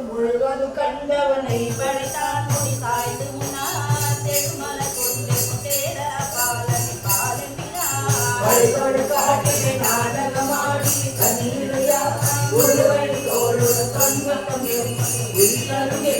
முழுவதும் கண்டவனை படைத்தான் முடி சாய்ந்து முன்னார் தெருமல கொண்டு தேர பாலனி பாலனினார் காட்டினை நாடகமாடி கண்ணீரையா ஒருவழி தோழு தொன்மக்கம் உயிர்த்தருமே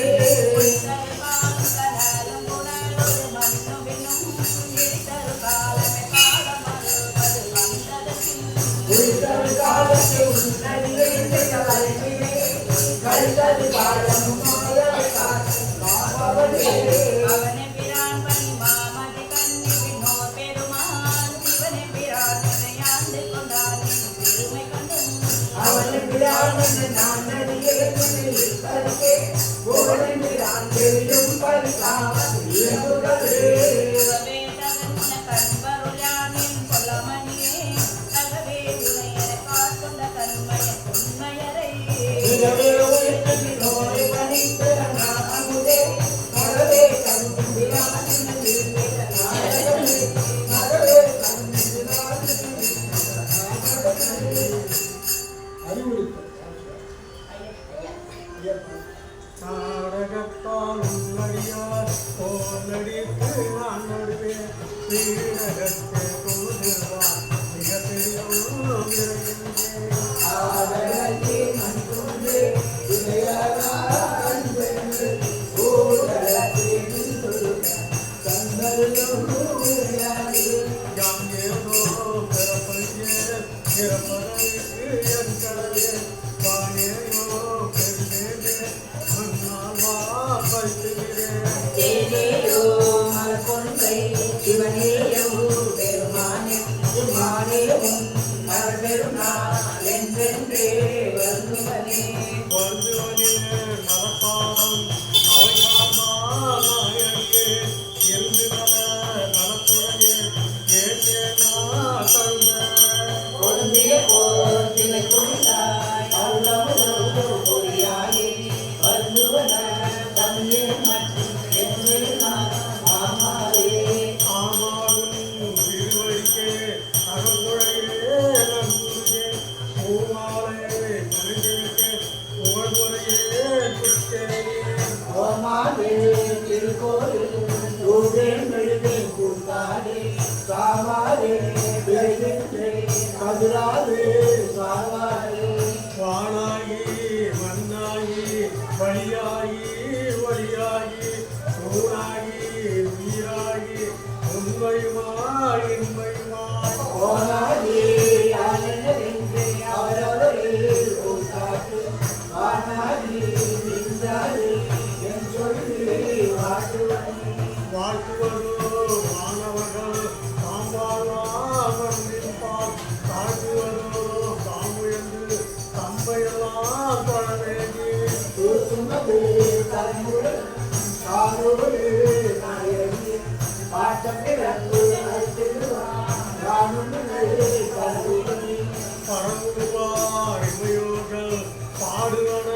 பாடுவன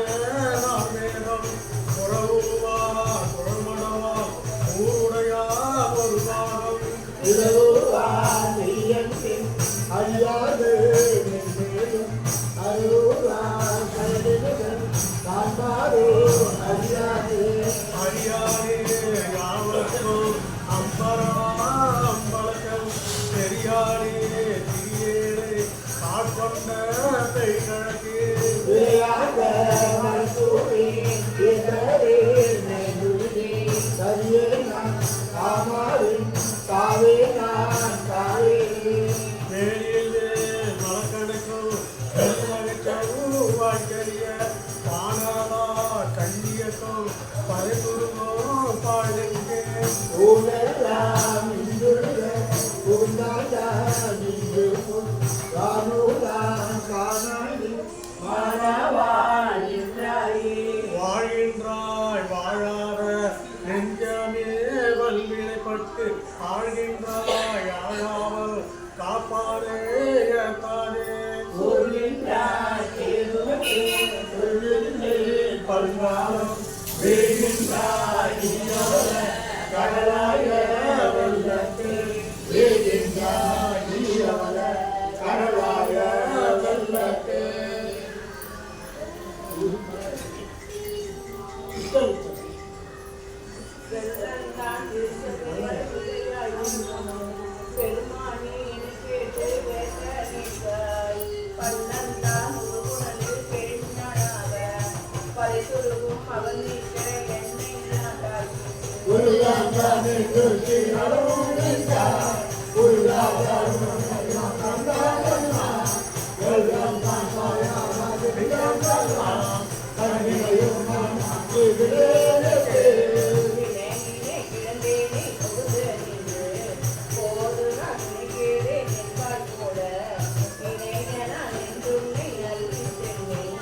நான் வேதம் புறவுவா குழமணவா ஊருடையா ஒரு பாகம் அறியாது அறியாதே யாவர்க்கும் அம்பளக்கம் தெரியாதே திரியேடே காட்கொண்ட பெய்கழக்கு வேலியிலே மலக்கணக்கும் கருமகச்சவும் வாழ்க்கறிய பானாலா கண்டியக்கும் பறைகுருமோ பாடுங்கே வாழ்கின்றாய் வாழாத நெஞ்சமே வல்வினைப்பட்டு ஆழ்கின்றாய் ஆழாமல் காப்பாரே ஏற்பாரே பல்காலம் வேகின்றாய் கடலாய வெள்ளத்தே வேகின்றாய் கடலாய வெள்ளத்தே பெருமானே கேட்டு வேட்டனிக்காய் பன்னந்தான் உருகுணலில் பெருஞானாக பரிசுருகும் அவன் நீக்க என்னை நாட்டாய் வினையிலே கிடந்தேனே தொகுது நின்று போது நான் நினைக்கிறே நிற்பாய் போல நினைன நான் என்றுன்னை அருகி சென்றேன்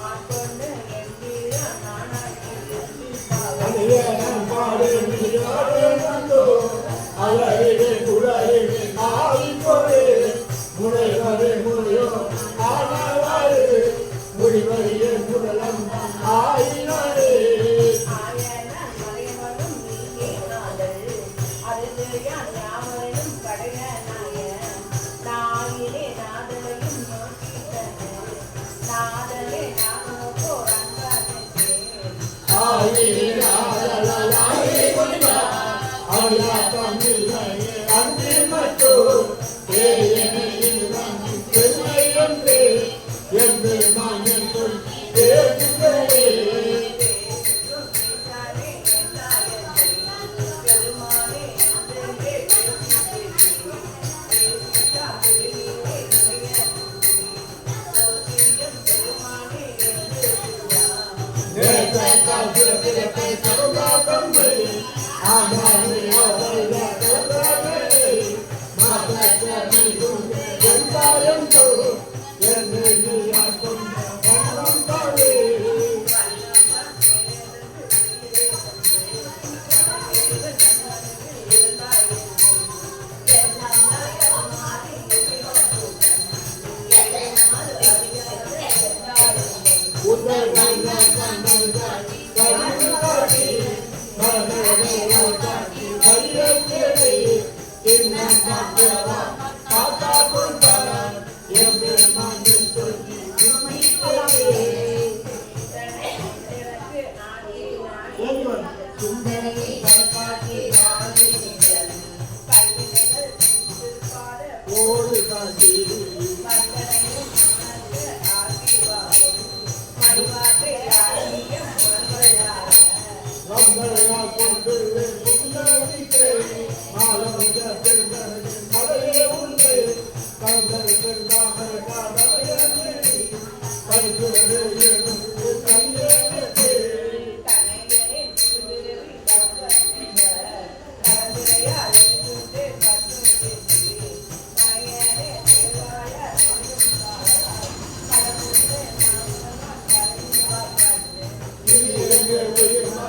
ஆட்கொண்டு என் வீரா நானாக்கி ஆயன மறைவரும் நீயே நாதல் அருது யான் யாவரும் படைய நாய நாயிலே நாதலையும் நோக்கிட்டன நாதலே நானோக்கோ ரங்கானே Yeah.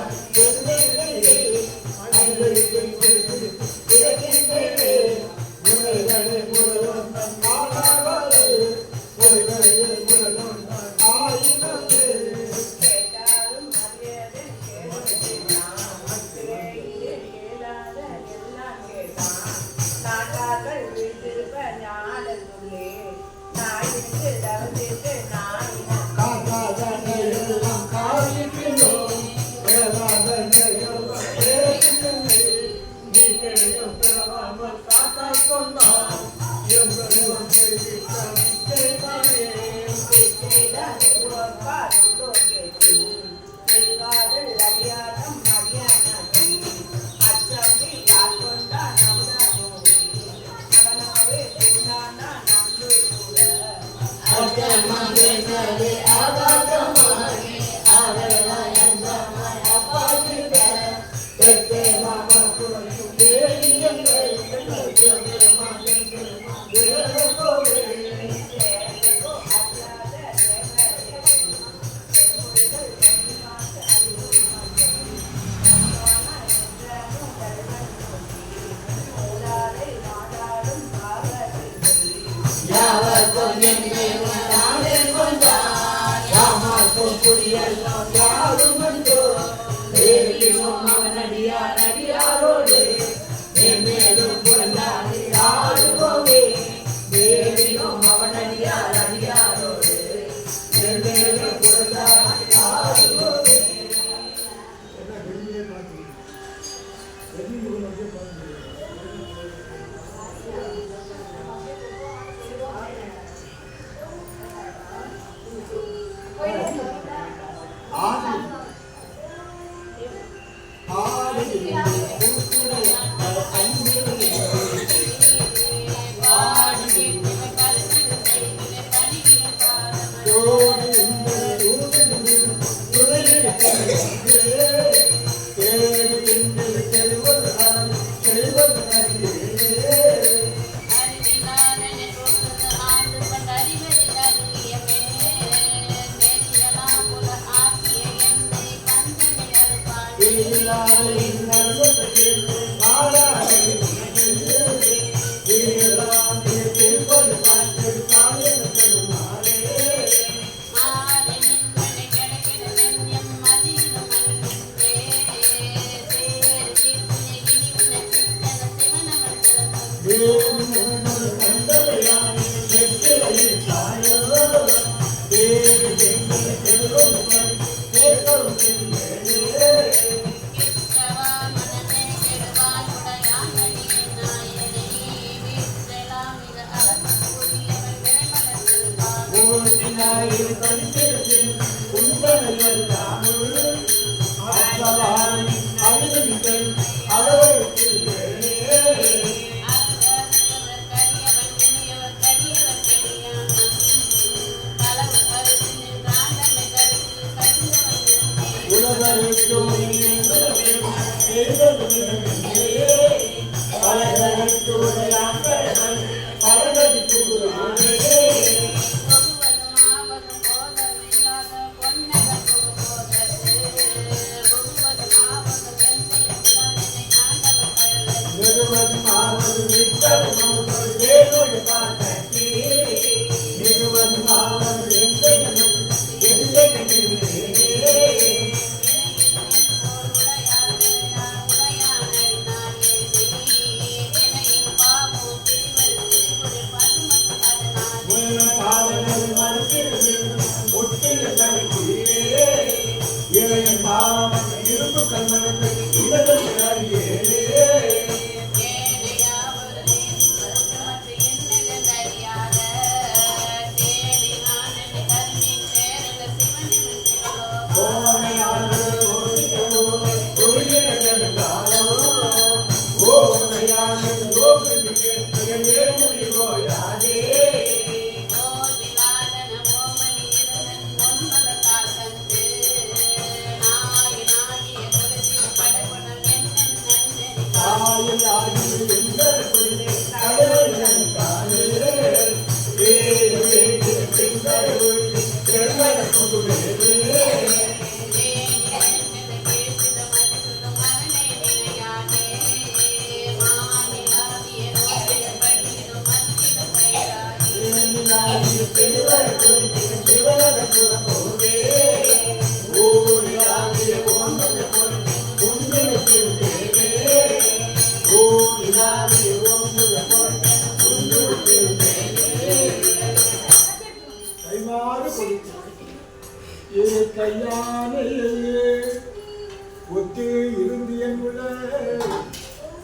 ஒத்து இருந்து என்புள்ள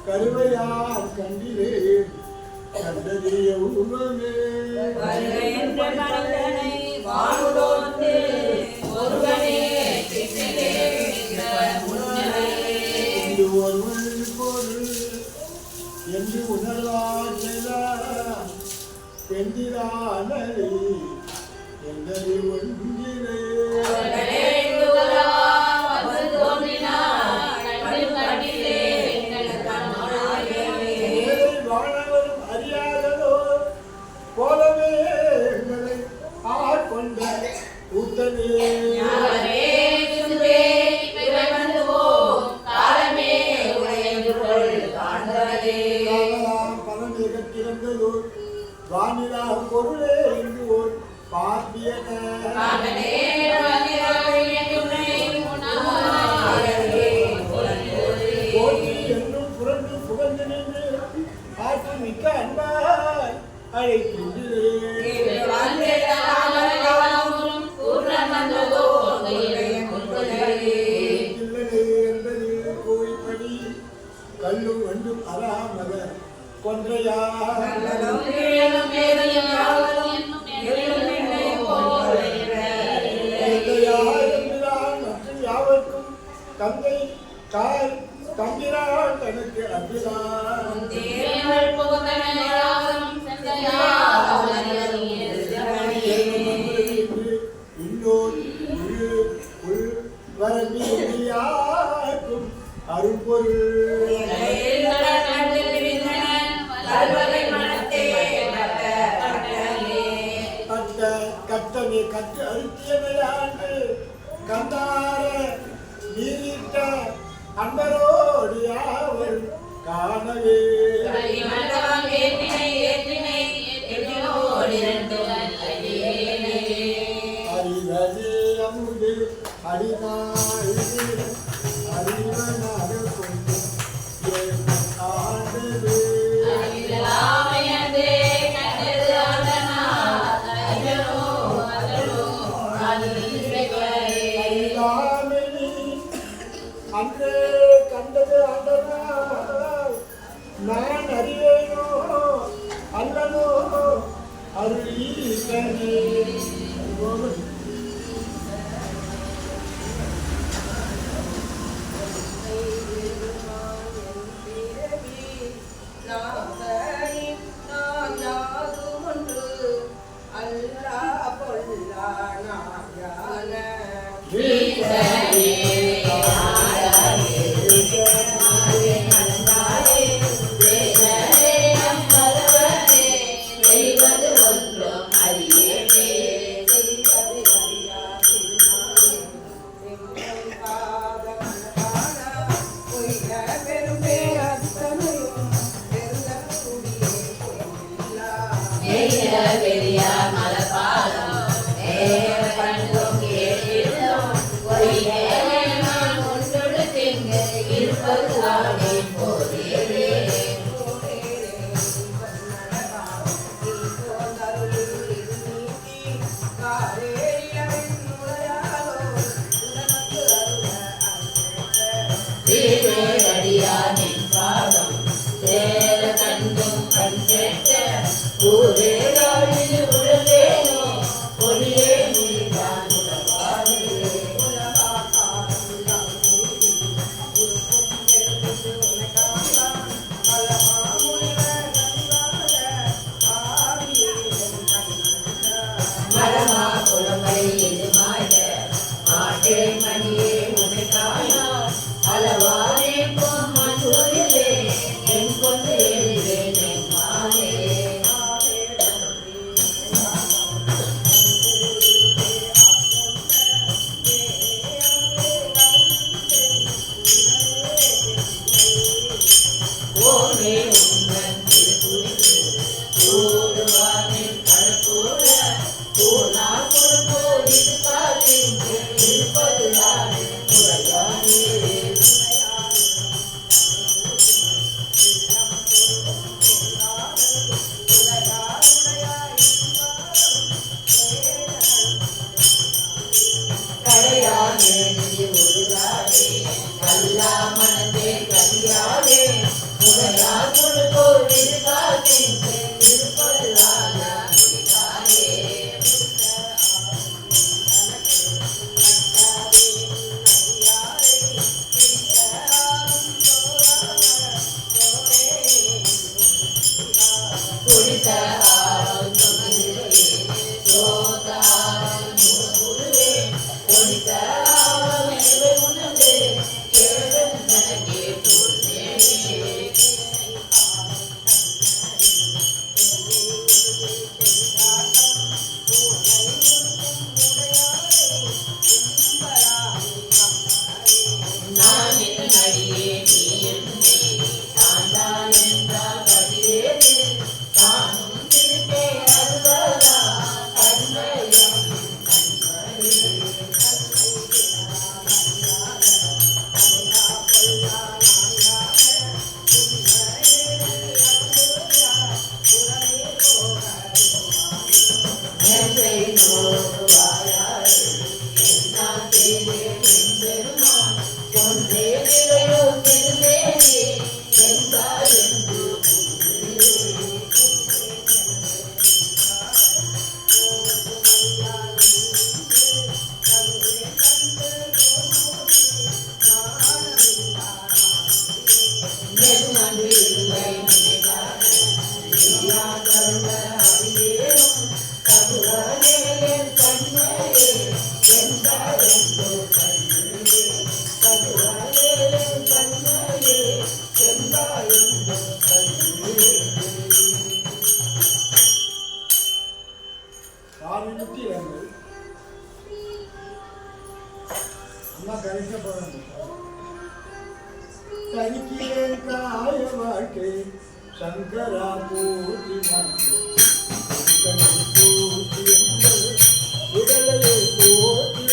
கருவையார் கண்டிலே கண்டறிய உருவமே ஒருவன் பொருள் என்று உணர்வார் செய்தார் பெண்டிரானே என்றறி ஒன்றிலே வாழவரும் அறியாததோ போலவே எங்களை ஆட்கொண்ட கூட்டமே வானிலா பொருளே என்று ஓர் பாத்தியன கல்லும் வண்டும் அறாமல கொன்றையா மற்றும் யாவர்க்கும் தந்தை தாய் தங்கிறான் தனக்கு அபிதான் இன்னொரு வரம்பியாக்கும் அருள்பொருள் கட்டனை கட்டு அழுத்தியமையாண்டு கந்தார நீரிட்ட அன்பரோடு யாவர் காணவே அறிவதே அமுது அடிநாள் அறிவனாக கொண்டு ஆண்டது அன்றே கண்டது ஆண்டனா நான் அறிவேனோ அல்லனோ அருளீசனே Thank you. அம்மா கரெக்டாக போகிறாங்க. தனிக்கிறேன் காய வாழ்க்கை சங்கரா போற்றி உடலை போற்றி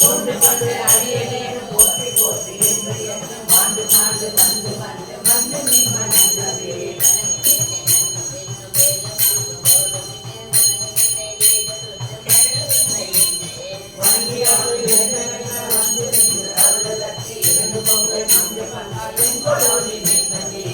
கொண்டு வந்து அடியனே போற்றி போற்றி என்று என்று மாண்டு மாண்டு வந்து வந்து வந்து நின் மனந்தவே வங்கியாவது வந்து நின்று அவர்களுக்கு இரண்டு பொங்கல் மஞ்சள் பண்ணால் என் கொடோடி நின்றதே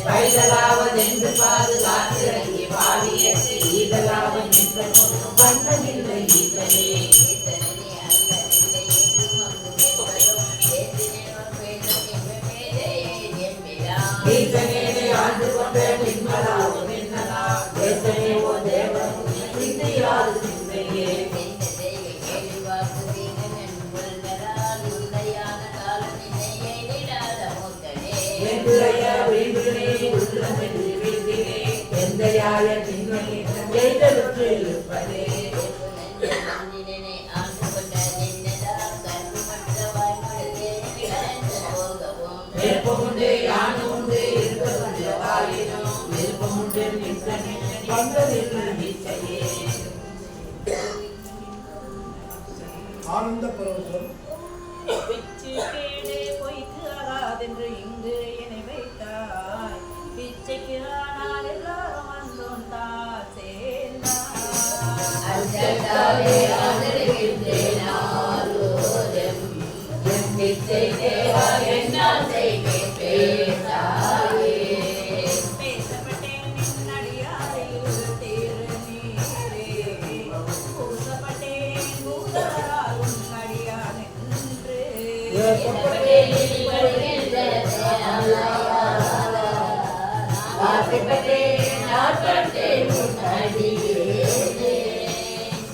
பைதலாவதென்று பாதுகாத்திறங்கி பாடியத்தை ஈதலாவன் என்ற கொண்டும் வண்ணமில்லை ஈதனே ஈதனே ஆண்டு கொண்ட நின்மலாவும் நின்னலா தேசனே ஓ தேவனும் சிந்தையாது சிந்தையே எந்தையாய திண்மையை எய்தலுற்று இருப்பதே விருப்பமுண்டு யானும் உண்டு இருப்பதுண்டு வாயினும் விருப்பமுண்டு நின்றனே வந்ததில்லை நிச்சயே ஆனந்த பரவசம் பிச்சு கேடு பொய்க்கு ஆகாதென்று இங்கு என்னை வைத்தாய் பிச்சைக்கு ஆனால் எல்லாரும் வந்தோம் தான் சேர்ந்தாய் பேசப்பட்டேன் நின்னடியாரையில் தேரு நீரே பூசப்பட்டேன் பூதரால் உன்னடியா நின்று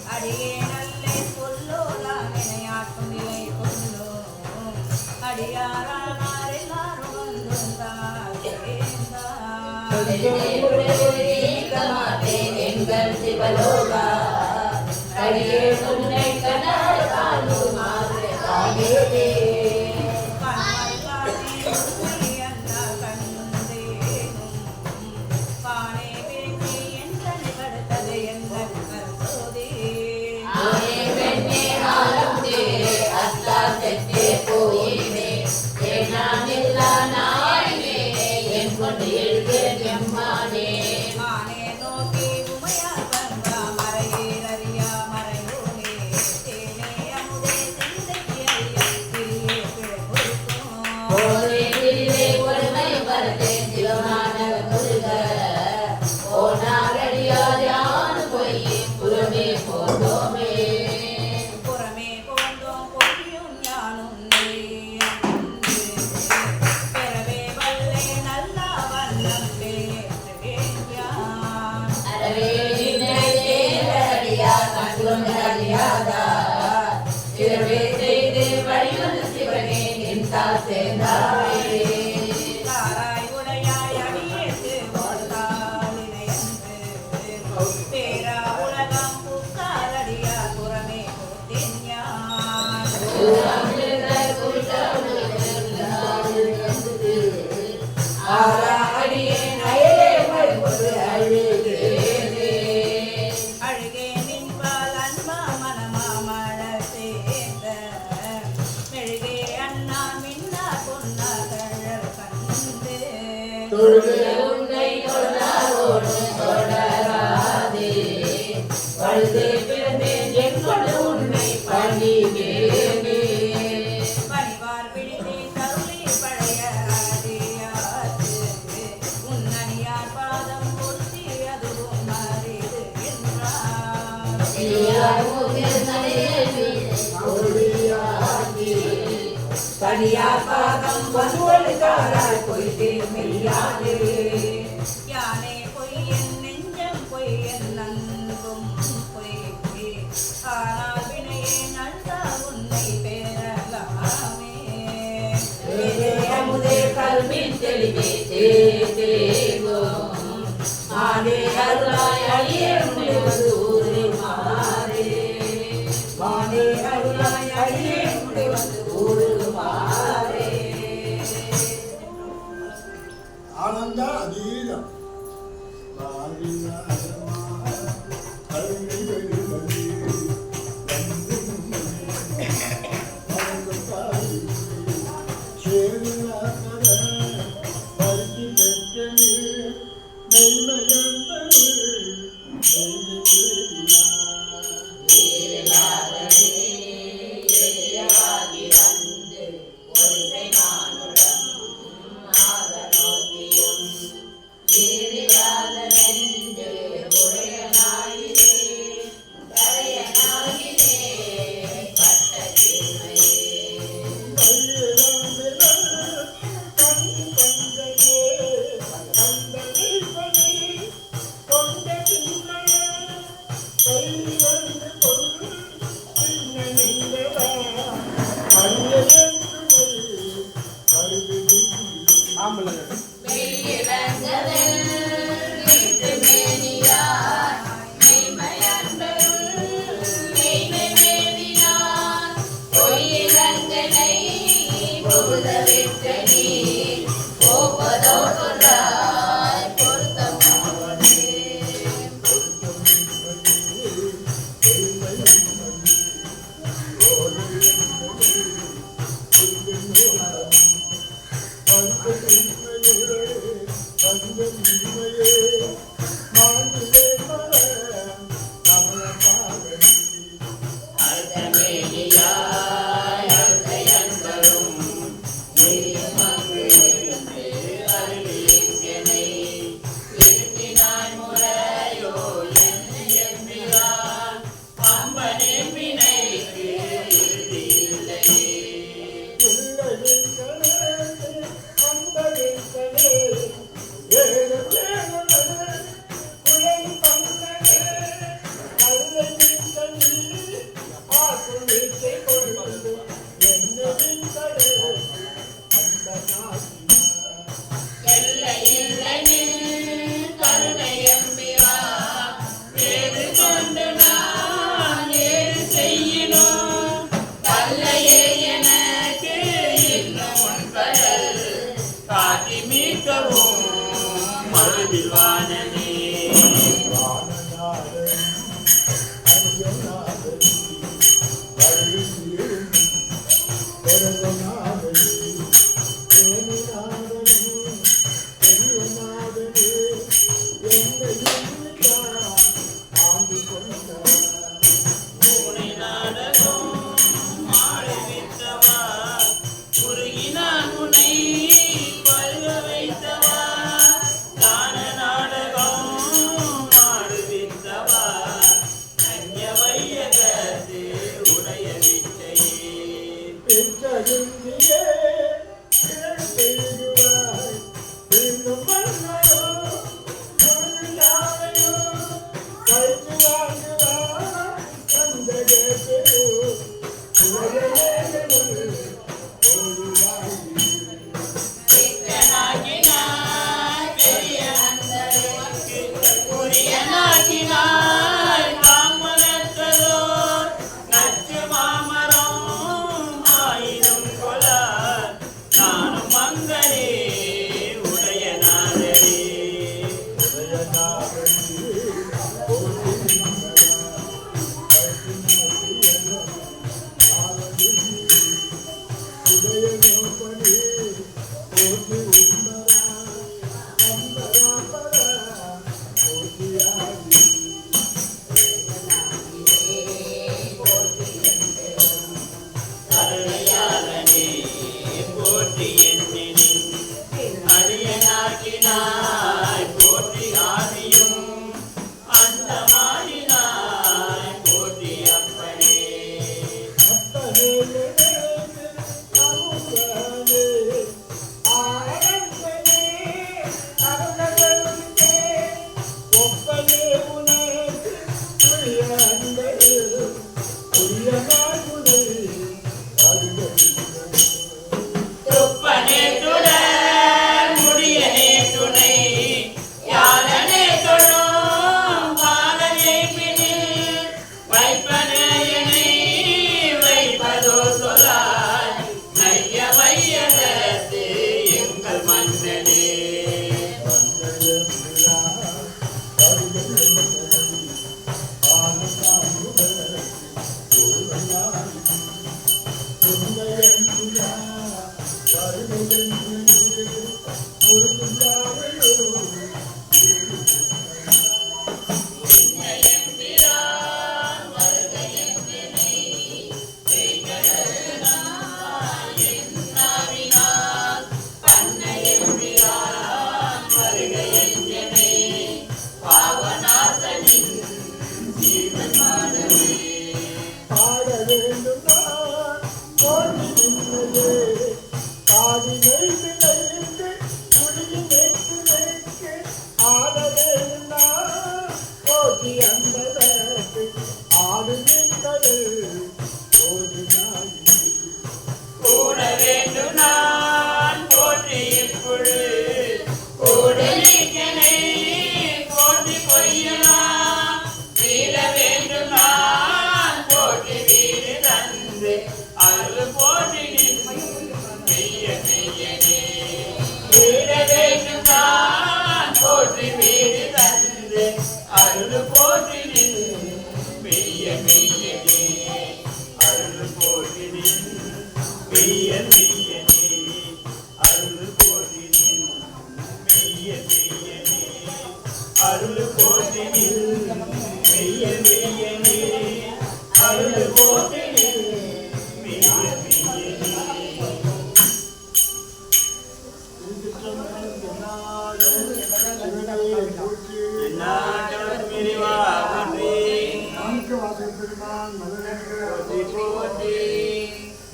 அடியே நல்லே சொல்லோதான் என்னையாட்டும் நிலை கொண்டோம் அடியாரானார் எல்லாரும் வந்துந்தார் பானே பேசி எந்தனை படுத்தது எங்கள் கருத்தோதே மானே நோக்கி உமையார் வந்த மறையில் அறியா மறையோனே தேனே அமுதே சிந்தைக்கு அறியா திரியே பிழை புறமே போந்தோம் பொய்யும் ஞானும் பெறவே வல்லே நல்லா வண்ணம் தாராய் உடையாய் அடியேற்று வாழ்ந்தாளினை என்று பேரா உலகம் புக்காரடியா புறமே போத்தேன் யான் அழுகே நின்பால் அன்பா மனமா மழ சேர்ந்த மெழுகே அண்ணா மின்னா பொன்னா கழல் கண்டு பணிவார் பிடித்தே கருளி பழைய அடியார்க்கு உன்னடியார் பாதம் பொருத்தி அதுவும் அறிது என்றார் தனியார் பாதம் வலுவழுகாராய் பொய்தே மெய்யாதே யானே பொய்யன் நெஞ்சம் பொய்யன் நன்பும் பொய் ஆனால் வினையே நல்கா உன்னை பெறலாமே அமுதே கல்வி தெளிவே தேவோம் மாதே அருளாய் அடியே உன்னை வந்து ஊருமாறே மாதே அருளாய் அடியே உன்னை வந்து ஊருமாறே ஆனந்த அதீதம்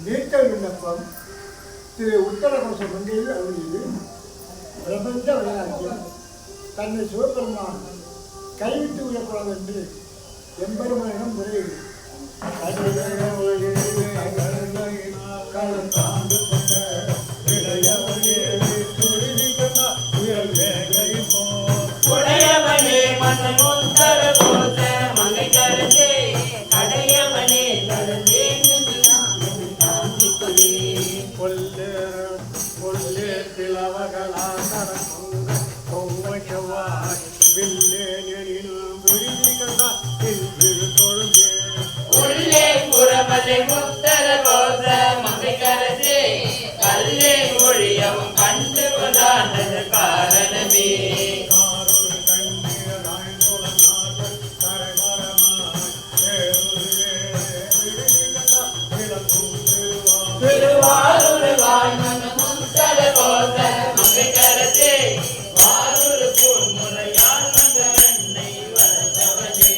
நீட்டல் விண்ணப்பம் திரு உத்தரகோச மங்கையில் அருளியது பிரபஞ்ச வைராக்கியம் தன்னை சிவபெருமான் கைவிட்டு விடக்கூடாது என்று எம்பெருமானிடம் முறையிடு உடையவனே மன்னன் உத்தரகோச மங்கை கரசே கடையவனே உள்ளே புறமலை உத்தரகோச மங்கை கரசே கல்லே ஒழியவும் கண்டு கொண்டாண்டது காரணமே திருவாரூர் வாழ்மன் உத்தரகோச மங்கை கரசே வாரூர் பூன்முறையால் வந்த என்னை வளர்ந்தவனே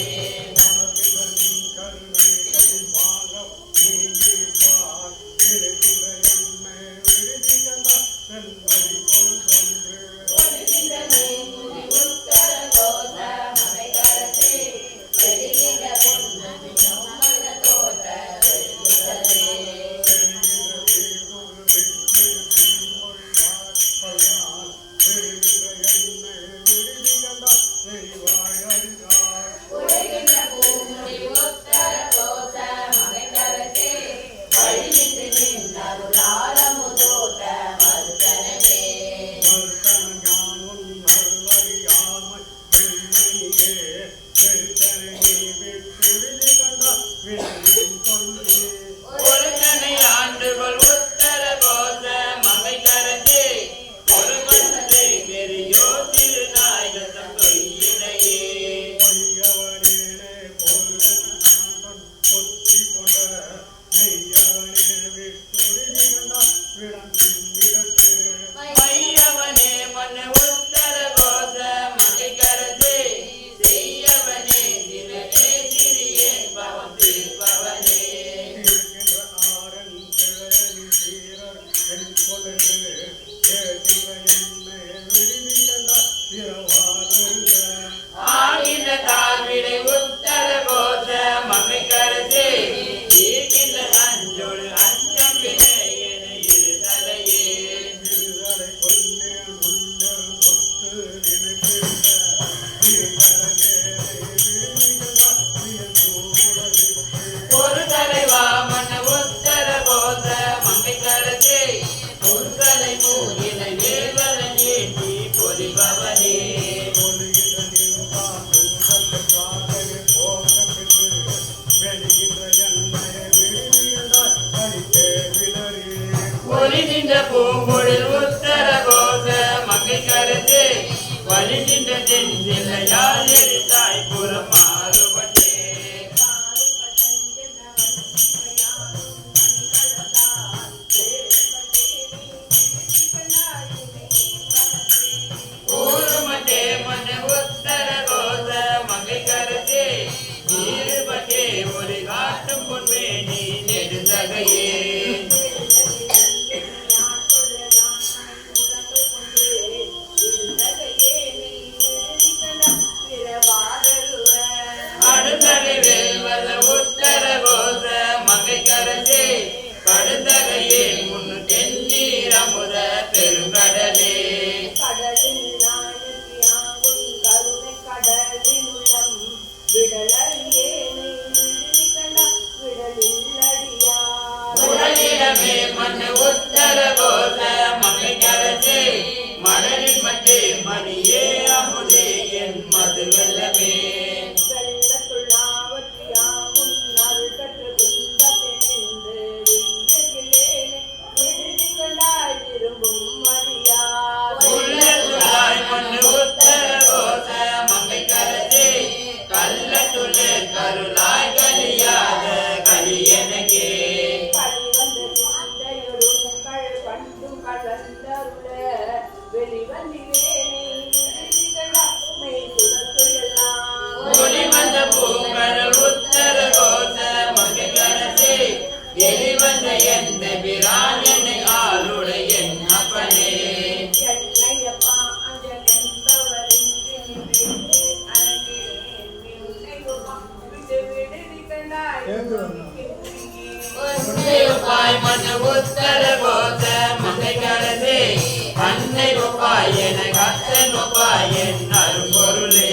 தென் சிலையால் எரித்தாய் புறம் மாறுபட்டே ஊருமட்டே மன உத்தர கோச மங்கை கரசே நீருபட்டே ஒரு காட்டும் பொன்மேனி நெடுந்தகையே அடுத்தகை வேல்வல்ல உத்தர கோச மங்கை கரசே படுத்தகையே முன்னு தென்னீர் அமுத பெருங்கடலே உடலிடமே மண்ணு உத்தர கோச மங்கை கரசே மடலில் மட்டே மணியே அமுதே என் மது வெல்லமே உள்ளத்துளாய் மண்ணு உத்தர கோச மங்கை கரசே கள்ளத்துளே கருளாய் கலியாத கலியனகே ஒளிவந்த பூக்கள் உத்தர கோச மங்கை கரசே எளிவந்த எந்த பிரான் என்னை ஆளுடைய என் அப்பனே உன்னையொப்பாய் மண்ணு உத்தர கோச மங்கை கரசே அன்னை ஒப்பாய் என கத்தன் ஒப்பாய் என் அரும்பொருளே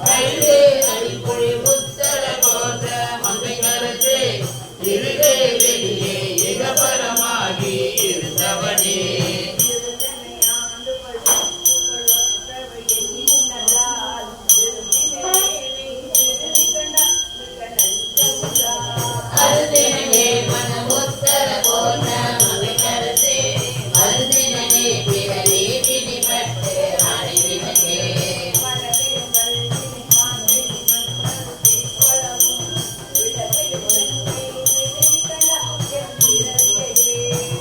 கைதே அடிப்பொழி உத்தர கோச மங்கை கரசே இருதே வெளியே இகபரமாகி இருந்தவனே அருதினே மன உத்தர கோச மங்கை கரசே அருதினே பிறவி பிடிபட்டு அடைவினகே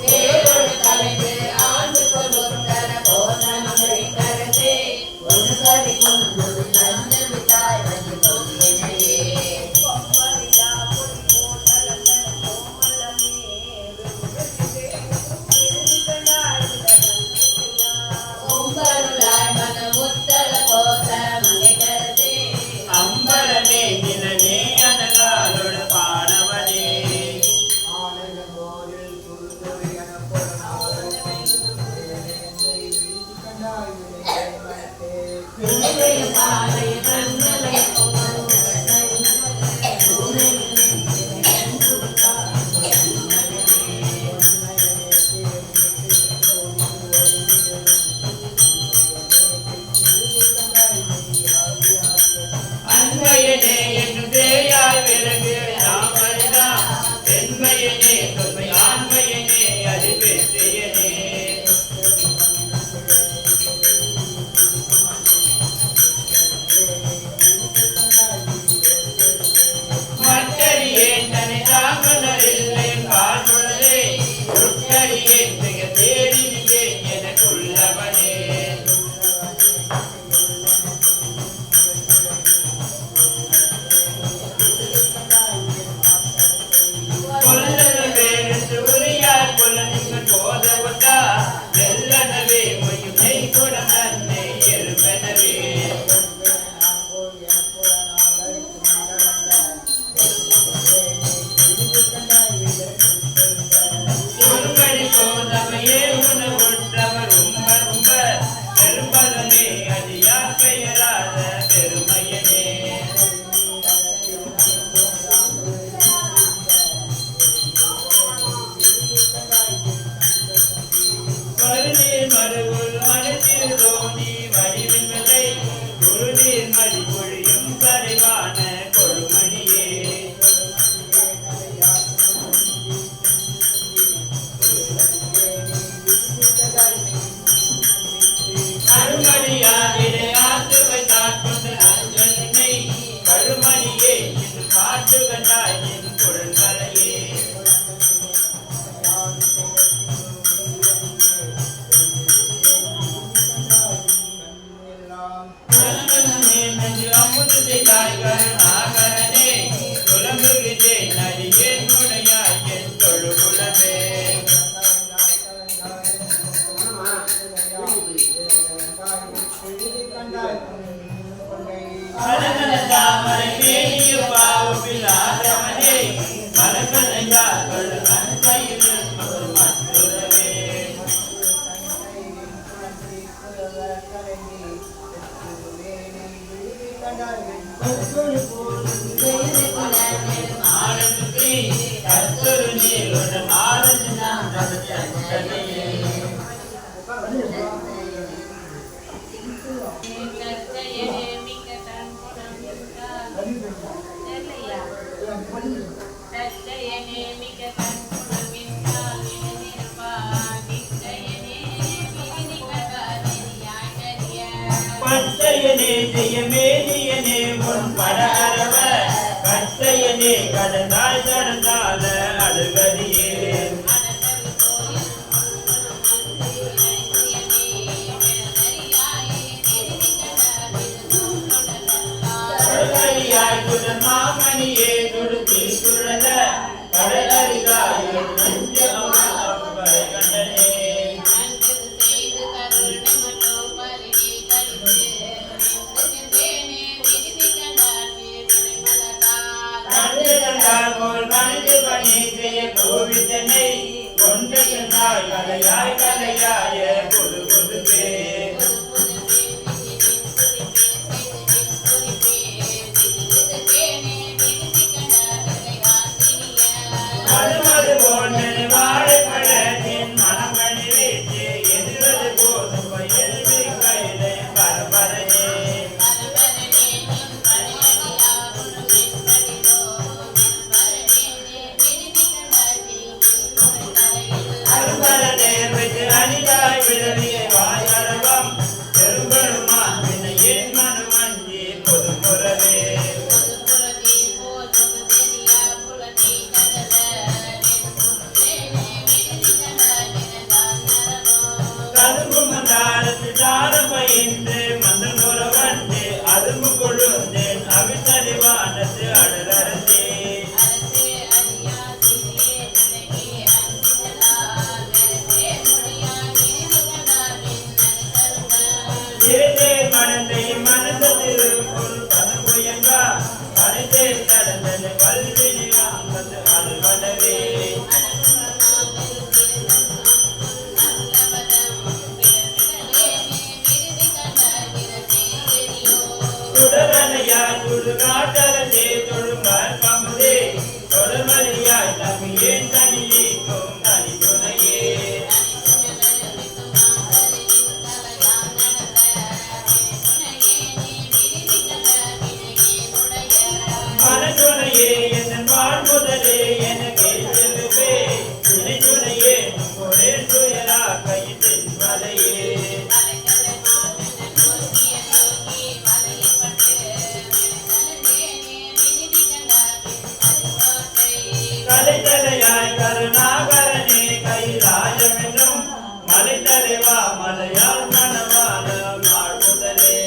தேரோடு கலைந்து ஆண்டு கொள் உத்தர கோச மங்கை கரசே ஒரு கரி கொண்டு தந்து விட்டாய் வந்து கொள்ளினையே உம்பருளாய் மன உத்தர கோச மங்கை கரசே அம்பரமே நிலனே அனகாலோட பாடவனே பாலை கண்களை அன்பையனே என்று தேயாய் விலகு ராமரிதா பெண்மையனே தொன்மை ஆண்மையனே அறிவெற்றியனே பச்சையனே ஜெயமேனியனே உன் பட அரவ கச்சையனே கடந்தால் கடந்தால அழுகதியே மாமணியே துடுத்தி சுழல கடலறிதாய் நஞ்சு அம்பரை கண்டனே கோவிந்தனை கொண்டு சென்றாய் கலையாய் கலையாய பொது பொதுவே மறுமது போன்று வாழைப்பழத்தின் மனமணி வீச்சு எதிர்வது போதும் வயல்வி கைதை பரபரையே அனிதாய் விழவிய வாயரவம் பெரும்பெருமா என் மனமஞ்சி பொதுப்புறவே கதுகுமந்தாரத்து தாரம் பயின்று மந்தன் உறவண்டு அதுமு கொழுந்தேன் அவித்தறிவானத்து அடலரசே மனத்தை மனதில் ஒரு பதமுயங்கா மனத்தை நடந்தது வல்வினி வாங்கது அலுவலவே தொடரணையாய் துடுகாட்டரசே தொழுமார் கமுதே தொடர்மறியாய் தமிழேன் தனிக்கும் தனி துணையே மனதுணையே என் வாழ்முதலே எனக்கு எழுதுவே துணையே ஒரே துயரா கைத்தின் மலையே கலைத்தலையாய் கருணாகரனே கைலாயம் என்னும் மலைத்தலைவா மலையால் மனவான வாழ்முதலே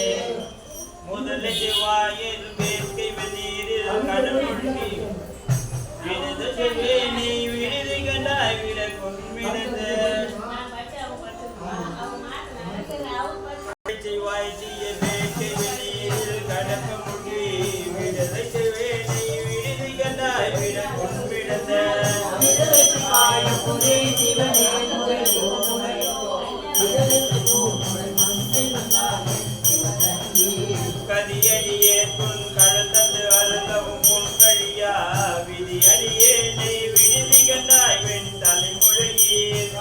முதலே வாயில் கடவுள்கி விடுது செல்வேனி விடுதி கண்டாய் விட கொன்மிடது செய்வாய் செய்ய வேட்டை வெளியில் கடக்க முடி விடுதை செல்வேனி விடுதி கண்டாய் விட கொன்மிடது கதியடியே பொன் கடந்தது அருளவும் பொன் கழியா விதியடியே நெய் விடுதி கண்டாய் வெண் தலைமுழையீர்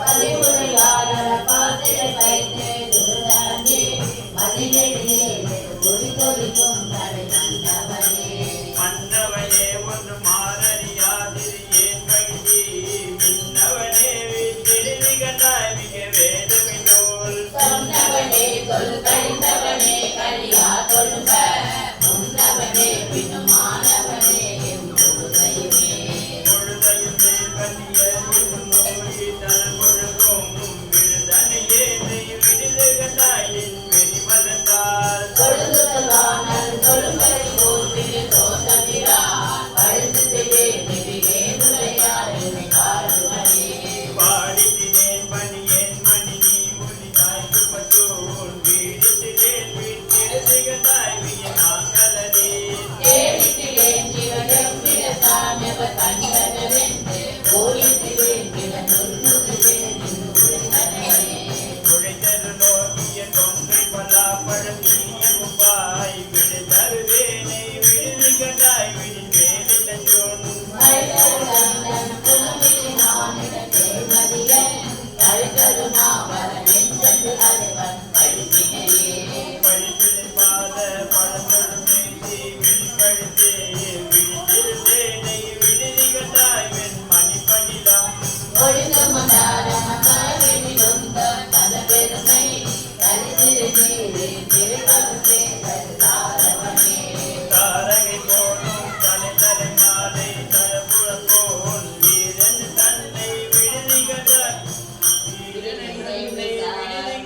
மன்னவனே ஒன்று மாறறியாதிரு ஏன் கழிதி மின்னவனே விடுதி கண்டாய் மிக வேதமினோல் பொழுதையும் கண்ணியர் மூழ்கி தல் முழுகும் விடுதனையே நெய் விடுதி கண்டாயின் வெளிமலர்ந்தால் பாடித்தினேன் பணியேன் மணி நீ மொழி தாய்க்கு பற்றோன் வீடித்தினேன் வீட்டிடுதி கண்டாய் விய நாங்களதே உழைத்தரு நோக்கிய கொங்கை பலாப்பழம் நீயும் பாய் விடுதருவேனை விடுதி கண்டாய் விடின் வேலில் சொன் I கருணாவரன் என்றது அறிவன் படிப்பினையே படிப்பினை பாத பழந்தொடும் நீதி விழிப்பழுத்து விழித்திருந்தேனை விடுதி கண்டாய் வெண் மணிப்பணிலம் ஒழுங்க மந்தார மந்தாரிலிருந்த பல பெருமை கருதிரு நீரே திருக்கருத்தே கருத்தாரவனே தாரகை போலும் தலை தலை மாலை தரப்புற போல் வீரன் தன்னை விடுதி கண்டாய் விடுதி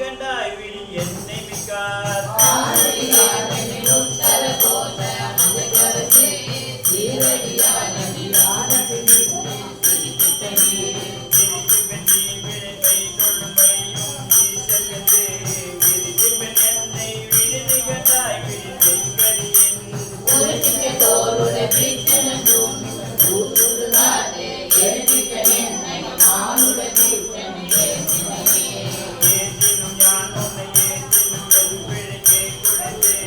கண்டாய் விடி என்னை மிக்கார் ஆரடியாரின் உத்தர கோஷ அந்த கருத்தே சீரடியாரின் ஞானத்தினின்று சிரிப்பித்தனே விரித்து பெற்றி விளைவை தொழுமையும் ஈசகத்தே விரித்து பெண் என்னை விடுதி கண்டாய் விடி தென்கரியின் உருட்டிக்க தோளுடைய பீச்சனும் ஊருளாதே எரிக்க என்னை நானுடைய பீச்சனை ஏற்றினையே ஏற்றினும் யான் உன்னை ஏற்றினும் வெறுப்பிழைக்கே குழந்தே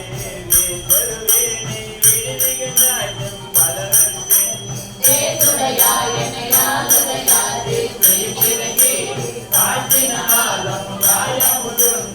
வேதருவேனை விடுதி கண்டாய் எம் பலவன் பெண் தேசுடையாயனையாலுடையாதே குறிக்கிறதே காற்றினாலும் காயமுடும்